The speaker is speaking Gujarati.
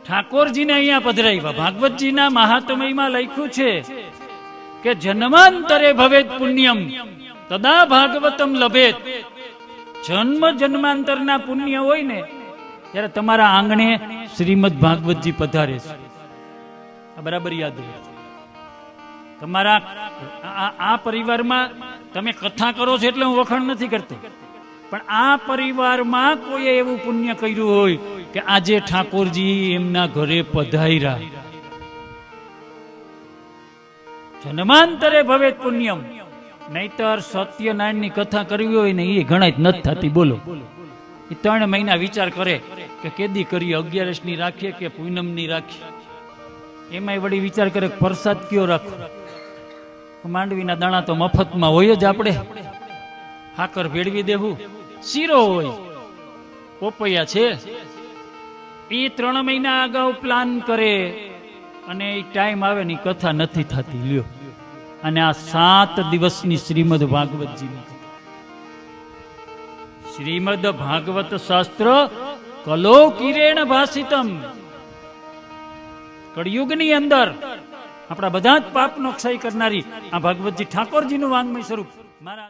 ઠાકોરજીને અહીંયા પધરાવ્યા. ભાગવતજીના મહાત્મયમાં લખ્યું છે કે જન્માંતરે ભવેત પુણ્યમ તદા ભાગવતમ લભેત. જન્મ જન્માંતરના પુણ્ય હોય ને ત્યારે તમારા આંગણે શ્રીમદ ભાગવતજી પધારે છે. બરાબર યાદ રહે. તમારા આ પરિવારમાં તમે કથા કરો છો એટલે હું વખાણ નથી કરતો, પણ આ પરિવારમાં કોઈ એવું પુણ્ય કર્યું હોય કે આજે ઠાકોરજી એમના ઘરે પધાર્યા. જન્માંતરે ભવેત પુણ્યમ. નહીતર સત્યનારાયણની કથા કરવી હોય ને એ ઘણા જ નથી થતી. બોલો, એ 3 મહિના વિચાર કરે કે કેદી કરીએ, 11 ની રાખીએ કે પૂનમ ની રાખીએ. એમાંય વળી વિચાર કરે પ્રસાદ કયો રાખો. માંડવીના દાણા તો મફતમાં હોય જ, આપણે હાકર ભેળવી દેવું. શીરો હોય, પોપૈયા છે, એ 3 મહિના અગાઉ પ્લાન કરે અને એ ટાઈમ આવે ને કથા નથી થતી. લ્યો, અને આ 7 દિવસની શ્રીમદ ભાગવતજીની શ્રીમદ ભાગવત શાસ્ત્ર કલો કિરેણ ભાષિતમ. કળિયુગની અંદર આપણા બધા જ પાપનો ક્ષય કરનારી આ ભાગવતજી ઠાકોરજીનું વાંગ્મય સ્વરૂપ. મારા